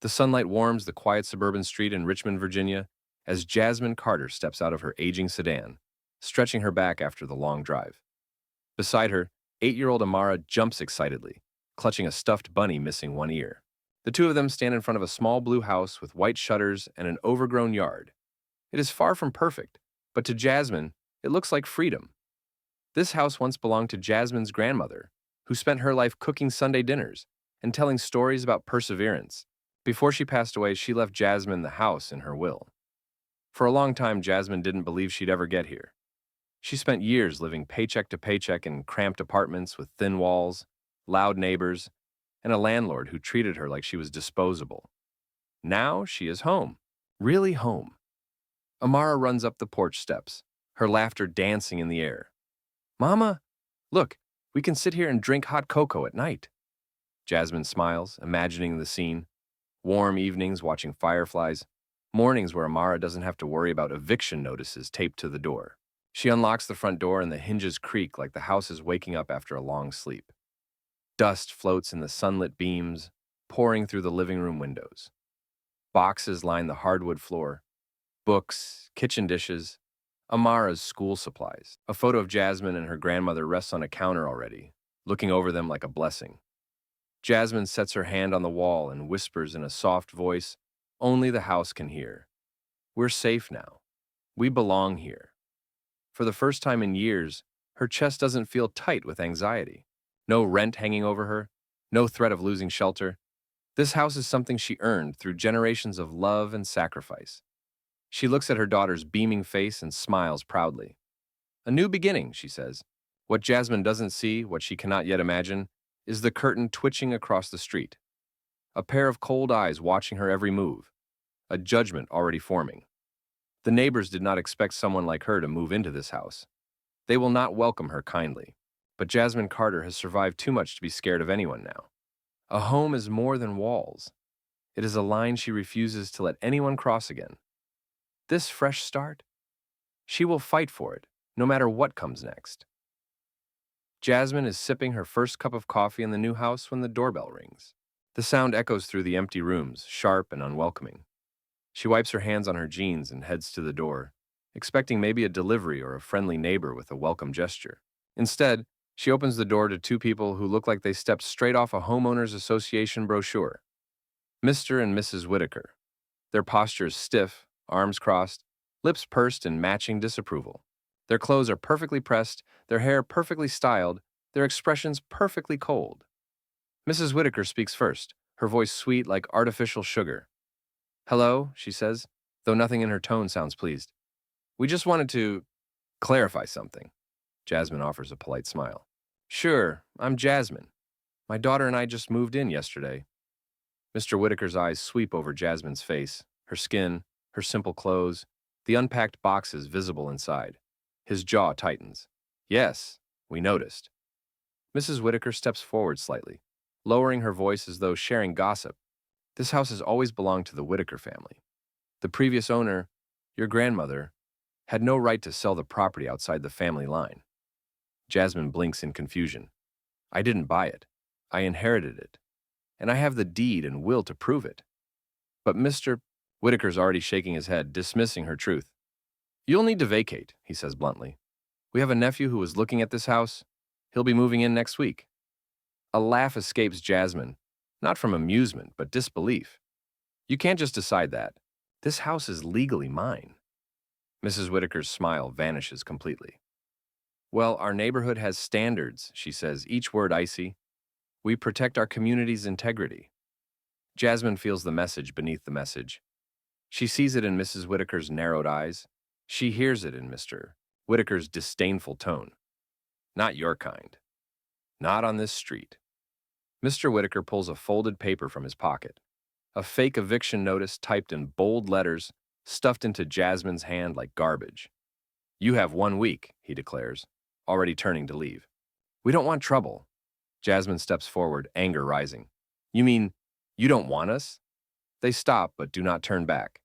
The sunlight warms the quiet suburban street in Richmond, Virginia, as Jasmine Carter steps out of her aging sedan, stretching her back after the long drive. Beside her, 8-year-old Amara jumps excitedly, clutching a stuffed bunny missing one ear. The two of them stand in front of a small blue house with white shutters and an overgrown yard. It is far from perfect, but to Jasmine, it looks like freedom. This house once belonged to Jasmine's grandmother, who spent her life cooking Sunday dinners and telling stories about perseverance. Before she passed away, she left Jasmine the house in her will. For a long time, Jasmine didn't believe she'd ever get here. She spent years living paycheck to paycheck in cramped apartments with thin walls, loud neighbors, and a landlord who treated her like she was disposable. Now she is home. Really home. Amara runs up the porch steps, her laughter dancing in the air. "Mama, look, we can sit here and drink hot cocoa at night." Jasmine smiles, imagining the scene. Warm evenings watching fireflies. Mornings where Amara doesn't have to worry about eviction notices taped to the door. She unlocks the front door and the hinges creak like the house is waking up after a long sleep. Dust floats in the sunlit beams, pouring through the living room windows. Boxes line the hardwood floor. Books, kitchen dishes, Amara's school supplies. A photo of Jasmine and her grandmother rests on a counter already, looking over them like a blessing. Jasmine sets her hand on the wall and whispers in a soft voice only the house can hear. "We're safe now. We belong here." For the first time in years, her chest doesn't feel tight with anxiety. No rent hanging over her, no threat of losing shelter. This house is something she earned through generations of love and sacrifice. She looks at her daughter's beaming face and smiles proudly. "A new beginning," she says. What Jasmine doesn't see, what she cannot yet imagine, is the curtain twitching across the street. A pair of cold eyes watching her every move. A judgment already forming. The neighbors did not expect someone like her to move into this house. They will not welcome her kindly. But Jasmine Carter has survived too much to be scared of anyone now. A home is more than walls. It is a line she refuses to let anyone cross again. This fresh start? She will fight for it, no matter what comes next. Jasmine is sipping her first cup of coffee in the new house when the doorbell rings. The sound echoes through the empty rooms, sharp and unwelcoming. She wipes her hands on her jeans and heads to the door, expecting maybe a delivery or a friendly neighbor with a welcome gesture. Instead, she opens the door to two people who look like they stepped straight off a homeowners association brochure. Mr. and Mrs. Whitaker. Their postures stiff, arms crossed, lips pursed in matching disapproval. Their clothes are perfectly pressed, their hair perfectly styled, their expressions perfectly cold. Mrs. Whitaker speaks first, her voice sweet like artificial sugar. "Hello," she says, though nothing in her tone sounds pleased. "We just wanted to clarify something." Jasmine offers a polite smile. "Sure, I'm Jasmine. My daughter and I just moved in yesterday." Mr. Whitaker's eyes sweep over Jasmine's face, her skin, her simple clothes, the unpacked boxes visible inside. His jaw tightens. "Yes, we noticed." Mrs. Whitaker steps forward slightly, lowering her voice as though sharing gossip. "This house has always belonged to the Whitaker family. The previous owner, your grandmother, had no right to sell the property outside the family line." Jasmine blinks in confusion. "I didn't buy it. I inherited it. And I have the deed and will to prove it." But Mr. Whitaker's already shaking his head, dismissing her truth. "You'll need to vacate," he says bluntly. "We have a nephew who is looking at this house. He'll be moving in next week." A laugh escapes Jasmine, not from amusement, but disbelief. "You can't just decide that. This house is legally mine." Mrs. Whitaker's smile vanishes completely. "Well, our neighborhood has standards," she says, each word icy. "We protect our community's integrity." Jasmine feels the message beneath the message. She sees it in Mrs. Whitaker's narrowed eyes. She hears it in Mr. Whitaker's disdainful tone. "Not your kind. Not on this street." Mr. Whitaker pulls a folded paper from his pocket. A fake eviction notice typed in bold letters, stuffed into Jasmine's hand like garbage. "You have 1 week," he declares, already turning to leave. "We don't want trouble." Jasmine steps forward, anger rising. "You mean you don't want us?" They stop, but do not turn back.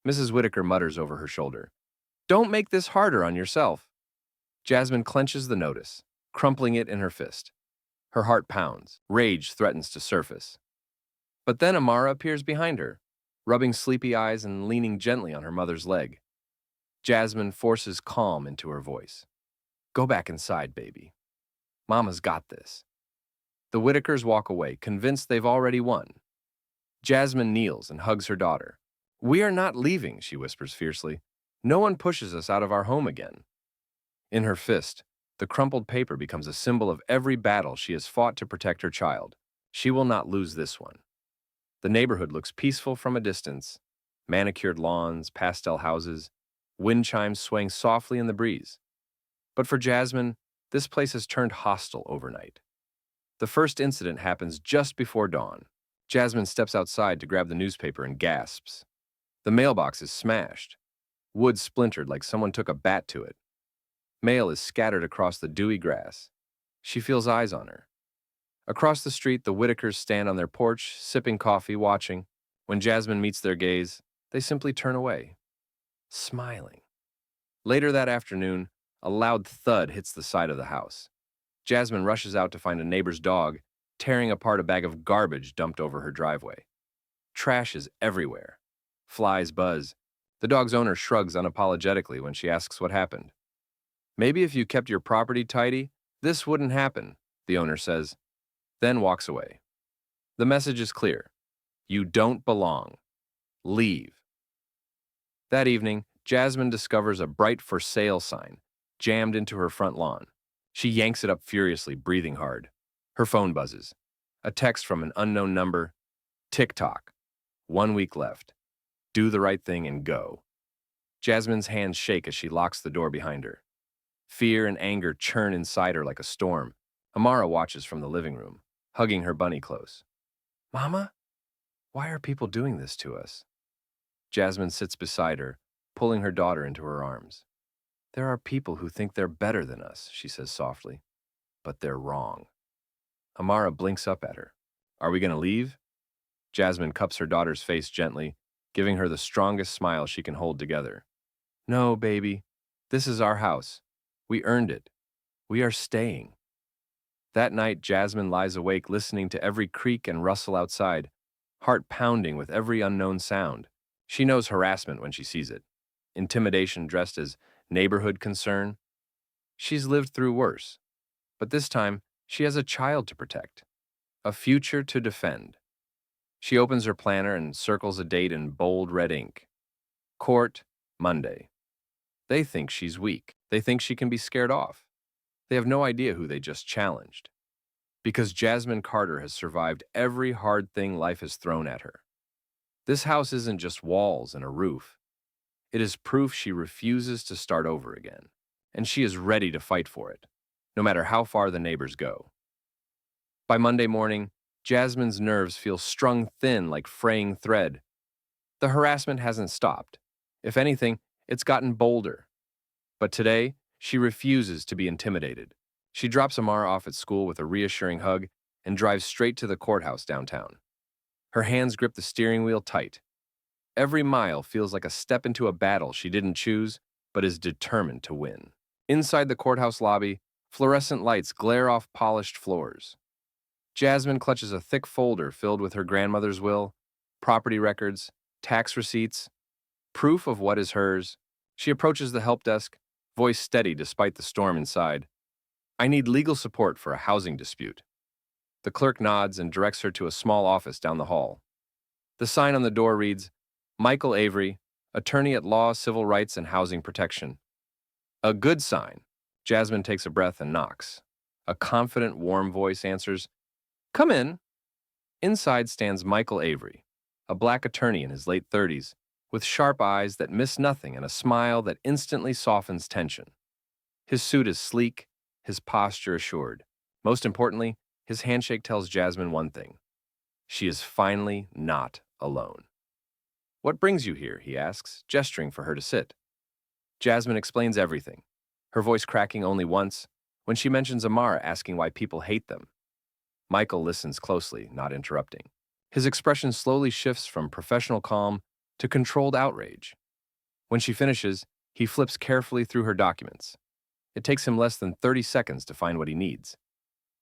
Mrs. Whitaker mutters over her shoulder, "Don't make this harder on yourself." Jasmine clenches the notice, crumpling it in her fist. Her heart pounds. Rage threatens to surface. But then Amara appears behind her, rubbing sleepy eyes and leaning gently on her mother's leg. Jasmine forces calm into her voice. Go back inside, baby. Mama's got this. The Whitakers walk away, convinced they've already won. Jasmine kneels and hugs her daughter. We are not leaving, she whispers fiercely. No one pushes us out of our home again. In her fist, the crumpled paper becomes a symbol of every battle she has fought to protect her child. She will not lose this one. The neighborhood looks peaceful from a distance. Manicured lawns, pastel houses, wind chimes swaying softly in the breeze. But for Jasmine, this place has turned hostile overnight. The first incident happens just before dawn. Jasmine steps outside to grab the newspaper and gasps. The mailbox is smashed, wood splintered like someone took a bat to it. Mail is scattered across the dewy grass. She feels eyes on her. Across the street, the Whitakers stand on their porch, sipping coffee, watching. When Jasmine meets their gaze, they simply turn away, smiling. Later that afternoon, a loud thud hits the side of the house. Jasmine rushes out to find a neighbor's dog tearing apart a bag of garbage dumped over her driveway. Trash is everywhere. Flies buzz. The dog's owner shrugs unapologetically when she asks what happened. Maybe if you kept your property tidy, this wouldn't happen, the owner says, then walks away. The message is clear. You don't belong. Leave. That evening, Jasmine discovers a bright for sale sign jammed into her front lawn. She yanks it up furiously, breathing hard. Her phone buzzes. A text from an unknown number. TikTok. 1 week left. Do the right thing and go. Jasmine's hands shake as she locks the door behind her. Fear and anger churn inside her like a storm. Amara watches from the living room, hugging her bunny close. Mama, why are people doing this to us? Jasmine sits beside her, pulling her daughter into her arms. There are people who think they're better than us, she says softly. But they're wrong. Amara blinks up at her. Are we going to leave? Jasmine cups her daughter's face gently, giving her the strongest smile she can hold together. No, baby. This is our house. We earned it. We are staying. That night, Jasmine lies awake listening to every creak and rustle outside, heart pounding with every unknown sound. She knows harassment when she sees it. Intimidation dressed as neighborhood concern. She's lived through worse. But this time, she has a child to protect. A future to defend. She opens her planner and circles a date in bold red ink. Court, Monday. They think she's weak. They think she can be scared off. They have no idea who they just challenged. Because Jasmine Carter has survived every hard thing life has thrown at her. This house isn't just walls and a roof. It is proof she refuses to start over again. And she is ready to fight for it, no matter how far the neighbors go. By Monday morning, Jasmine's nerves feel strung thin like fraying thread. The harassment hasn't stopped. If anything, it's gotten bolder. But today, she refuses to be intimidated. She drops Amara off at school with a reassuring hug and drives straight to the courthouse downtown. Her hands grip the steering wheel tight. Every mile feels like a step into a battle she didn't choose, but is determined to win. Inside the courthouse lobby, fluorescent lights glare off polished floors. Jasmine clutches a thick folder filled with her grandmother's will, property records, tax receipts, proof of what is hers. She approaches the help desk, voice steady despite the storm inside. I need legal support for a housing dispute. The clerk nods and directs her to a small office down the hall. The sign on the door reads, Michael Avery, Attorney at Law, Civil Rights, and Housing Protection. A good sign. Jasmine takes a breath and knocks. A confident, warm voice answers, Come in. Inside stands Michael Avery, a black attorney in his late 30s, with sharp eyes that miss nothing and a smile that instantly softens tension. His suit is sleek, his posture assured. Most importantly, his handshake tells Jasmine one thing. She is finally not alone. What brings you here, he asks, gesturing for her to sit. Jasmine explains everything, her voice cracking only once, when she mentions Amara asking why people hate them. Michael listens closely, not interrupting. His expression slowly shifts from professional calm to controlled outrage. When she finishes, he flips carefully through her documents. It takes him less than 30 seconds to find what he needs.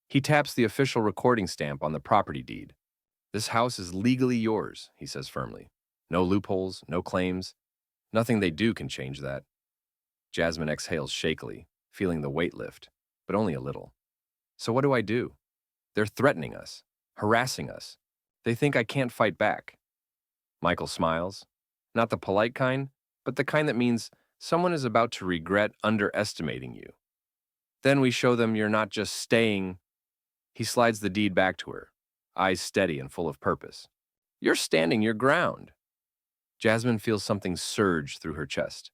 He taps the official recording stamp on the property deed. This house is legally yours, he says firmly. No loopholes, no claims. Nothing they do can change that. Jasmine exhales shakily, feeling the weight lift, but only a little. So what do I do? They're threatening us, harassing us. They think I can't fight back. Michael smiles. Not the polite kind, but the kind that means someone is about to regret underestimating you. Then we show them you're not just staying. He slides the deed back to her, eyes steady and full of purpose. You're standing your ground. Jasmine feels something surge through her chest.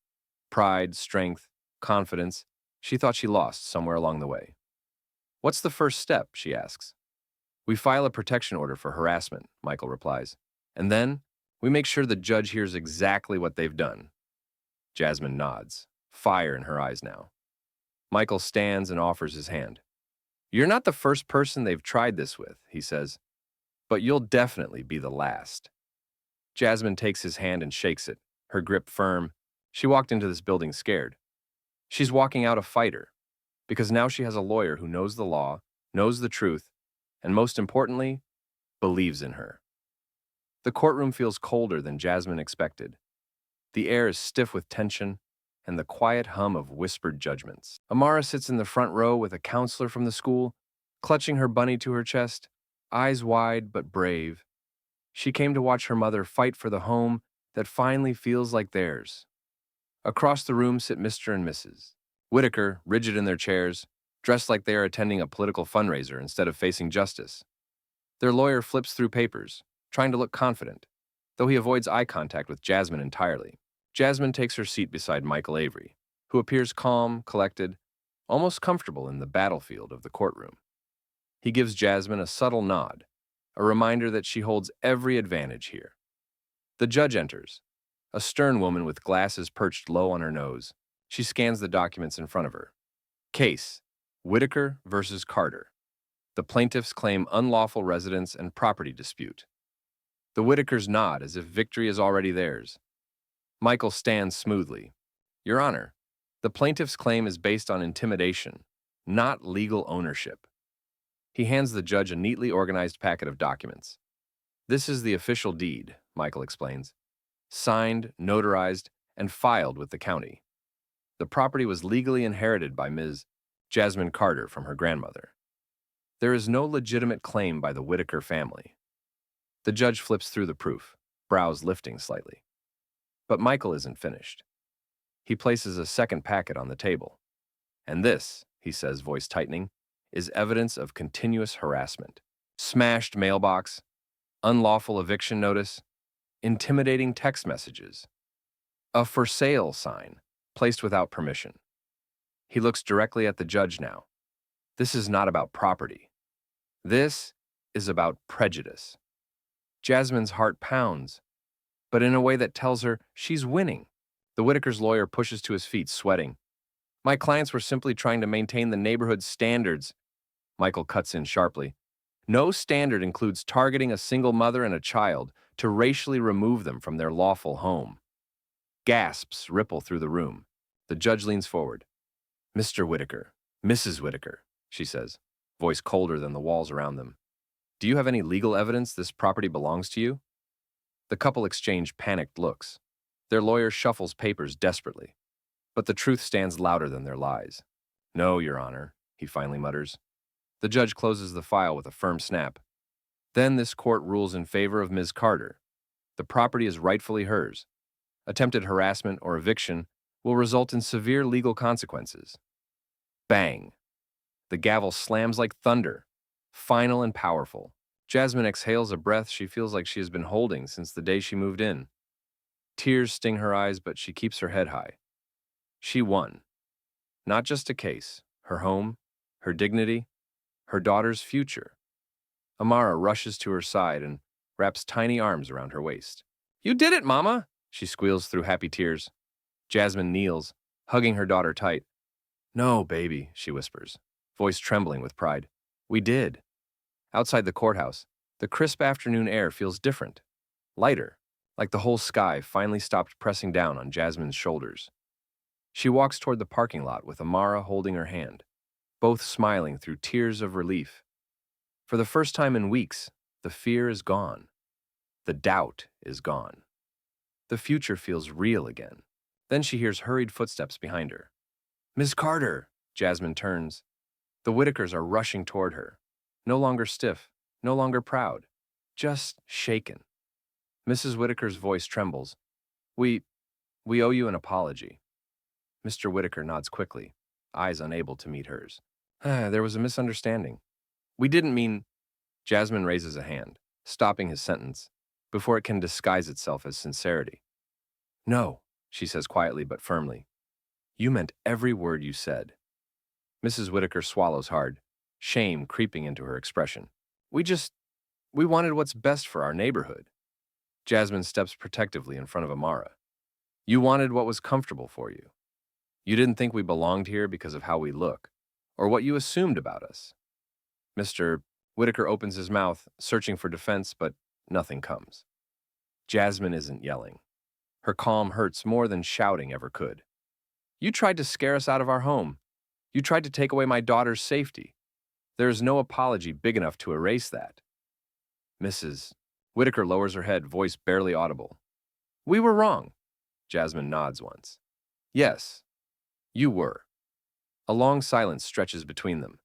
Pride, strength, confidence. She thought she lost somewhere along the way. What's the first step, she asks. We file a protection order for harassment, Michael replies. And then, we make sure the judge hears exactly what they've done. Jasmine nods, fire in her eyes now. Michael stands and offers his hand. You're not the first person they've tried this with, he says, but you'll definitely be the last. Jasmine takes his hand and shakes it, her grip firm. She walked into this building scared. She's walking out a fighter, because now she has a lawyer who knows the law, knows the truth, and most importantly, believes in her. The courtroom feels colder than Jasmine expected. The air is stiff with tension and the quiet hum of whispered judgments. Amara sits in the front row with a counselor from the school, clutching her bunny to her chest, eyes wide but brave. She came to watch her mother fight for the home that finally feels like theirs. Across the room sit Mr. and Mrs. Whitaker, rigid in their chairs, dressed like they are attending a political fundraiser instead of facing justice. Their lawyer flips through papers, trying to look confident, though he avoids eye contact with Jasmine entirely. Jasmine takes her seat beside Michael Avery, who appears calm, collected, almost comfortable in the battlefield of the courtroom. He gives Jasmine a subtle nod, a reminder that she holds every advantage here. The judge enters, a stern woman with glasses perched low on her nose. She scans the documents in front of her. Case: Whitaker versus Carter. The plaintiffs claim unlawful residence and property dispute. The Whitakers nod as if victory is already theirs. Michael stands smoothly. Your Honor, the plaintiff's claim is based on intimidation, not legal ownership. He hands the judge a neatly organized packet of documents. This is the official deed, Michael explains. Signed, notarized, and filed with the county. The property was legally inherited by Ms. Jasmine Carter from her grandmother. There is no legitimate claim by the Whitaker family. The judge flips through the proof, brows lifting slightly. But Michael isn't finished. He places a second packet on the table. And this, he says, voice tightening, is evidence of continuous harassment. Smashed mailbox, unlawful eviction notice, intimidating text messages, a for sale sign placed without permission. He looks directly at the judge now. This is not about property. This is about prejudice. Jasmine's heart pounds, but in a way that tells her she's winning. The Whitaker's lawyer pushes to his feet, sweating. My clients were simply trying to maintain the neighborhood's standards. Michael cuts in sharply. No standard includes targeting a single mother and a child to racially remove them from their lawful home. Gasps ripple through the room. The judge leans forward. Mr. Whitaker, Mrs. Whitaker, she says, voice colder than the walls around them. Do you have any legal evidence this property belongs to you? The couple exchange panicked looks. Their lawyer shuffles papers desperately. But the truth stands louder than their lies. No, Your Honor, he finally mutters. The judge closes the file with a firm snap. Then this court rules in favor of Ms. Carter. The property is rightfully hers. Attempted harassment or eviction will result in severe legal consequences. Bang! The gavel slams like thunder, final and powerful. Jasmine exhales a breath she feels like she has been holding since the day she moved in. Tears sting her eyes, but she keeps her head high. She won. Not just a case, her home, her dignity, her daughter's future. Amara rushes to her side and wraps tiny arms around her waist. You did it, Mama! She squeals through happy tears. Jasmine kneels, hugging her daughter tight. No, baby, she whispers, voice trembling with pride. We did. Outside the courthouse, the crisp afternoon air feels different, lighter, like the whole sky finally stopped pressing down on Jasmine's shoulders. She walks toward the parking lot with Amara holding her hand, both smiling through tears of relief. For the first time in weeks, The fear is gone. The doubt is gone. The future feels real again. Then she hears hurried footsteps behind her. "Miss Carter!" Jasmine turns. The Whitakers are rushing toward her. No longer stiff, no longer proud, just shaken. Mrs. Whitaker's voice trembles. We owe you an apology." Mr. Whitaker nods quickly, eyes unable to meet hers. There was a misunderstanding. We didn't mean—" Jasmine raises a hand, stopping his sentence, before it can disguise itself as sincerity. "No," she says quietly but firmly. "You meant every word you said." Mrs. Whitaker swallows hard, shame creeping into her expression. We wanted what's best for our neighborhood." Jasmine steps protectively in front of Amara. "You wanted what was comfortable for you. You didn't think we belonged here because of how we look, or what you assumed about us." Mr. Whitaker opens his mouth, searching for defense, but nothing comes. Jasmine isn't yelling. Her calm hurts more than shouting ever could. "You tried to scare us out of our home. You tried to take away my daughter's safety. There is no apology big enough to erase that." Mrs. Whitaker lowers her head, voice barely audible. "We were wrong." Jasmine nods once. "Yes, you were." A long silence stretches between them.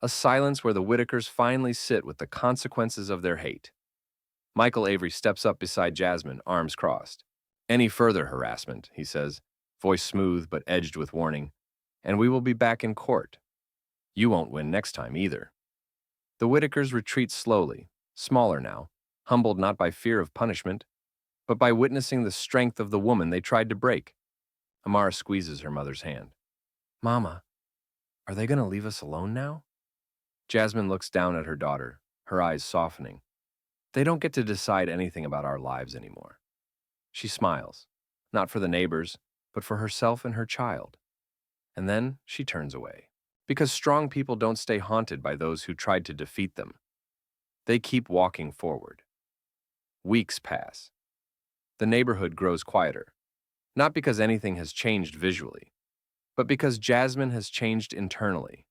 A silence where the Whitakers finally sit with the consequences of their hate. Michael Avery steps up beside Jasmine, arms crossed. "Any further harassment," he says, voice smooth but edged with warning, "and we will be back in court. You won't win next time either." The Whitakers retreat slowly, smaller now, humbled not by fear of punishment, but by witnessing the strength of the woman they tried to break. Amara squeezes her mother's hand. "Mama, are they going to leave us alone now?" Jasmine looks down at her daughter, her eyes softening. "They don't get to decide anything about our lives anymore." She smiles, not for the neighbors, but for herself and her child. And then she turns away. Because strong people don't stay haunted by those who tried to defeat them. They keep walking forward. Weeks pass. The neighborhood grows quieter, not because anything has changed visually, but because Jasmine has changed internally.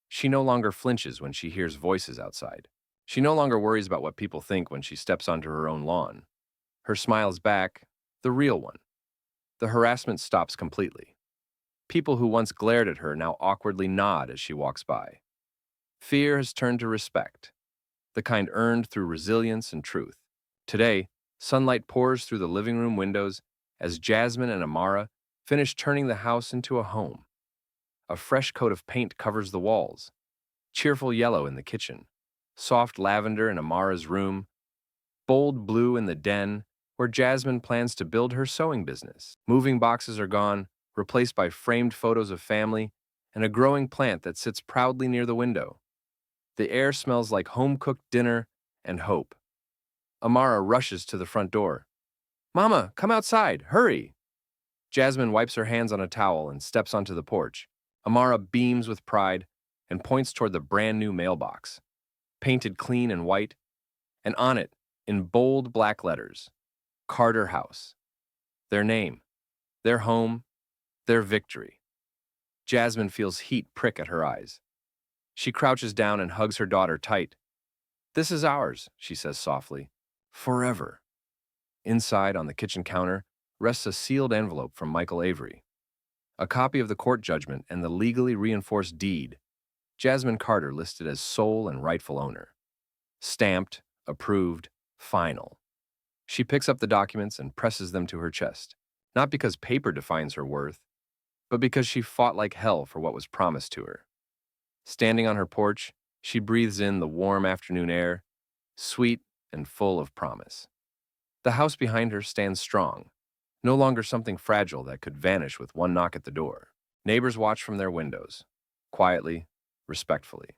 She no longer flinches when she hears voices outside. She no longer worries about what people think when she steps onto her own lawn. Her smile's back, the real one. The harassment stops completely. People who once glared at her now awkwardly nod as she walks by. Fear has turned to respect, the kind earned through resilience and truth. Today, sunlight pours through the living room windows as Jasmine and Amara finish turning the house into a home. A fresh coat of paint covers the walls, cheerful yellow in the kitchen, soft lavender in Amara's room, bold blue in the den where Jasmine plans to build her sewing business. Moving boxes are gone, replaced by framed photos of family and a growing plant that sits proudly near the window. The air smells like home-cooked dinner and hope. Amara rushes to the front door. "Mama, come outside, hurry!" Jasmine wipes her hands on a towel and steps onto the porch. Amara beams with pride and points toward the brand new mailbox, painted clean and white, and on it, in bold black letters, Carter House. Their name, their home, their victory. Jasmine feels heat prick at her eyes. She crouches down and hugs her daughter tight. "This is ours," she says softly. "Forever." Inside, on the kitchen counter, rests a sealed envelope from Michael Avery. A copy of the court judgment and the legally reinforced deed, Jasmine Carter listed as sole and rightful owner. Stamped, approved, final. She picks up the documents and presses them to her chest, not because paper defines her worth, but because she fought like hell for what was promised to her. Standing on her porch, she breathes in the warm afternoon air, sweet and full of promise. The house behind her stands strong, no longer something fragile that could vanish with one knock at the door. Neighbors watch from their windows, quietly, respectfully.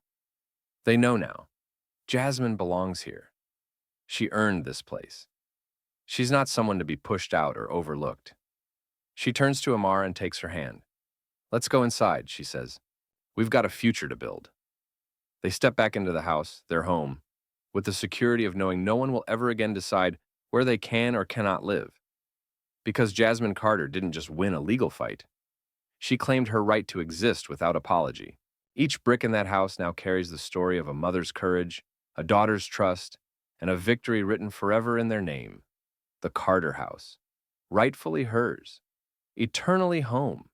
They know now. Jasmine belongs here. She earned this place. She's not someone to be pushed out or overlooked. She turns to Amara and takes her hand. "Let's go inside," she says. "We've got a future to build." They step back into the house, their home, with the security of knowing no one will ever again decide where they can or cannot live. Because Jasmine Carter didn't just win a legal fight. She claimed her right to exist without apology. Each brick in that house now carries the story of a mother's courage, a daughter's trust, and a victory written forever in their name. The Carter house. Rightfully hers. Eternally home.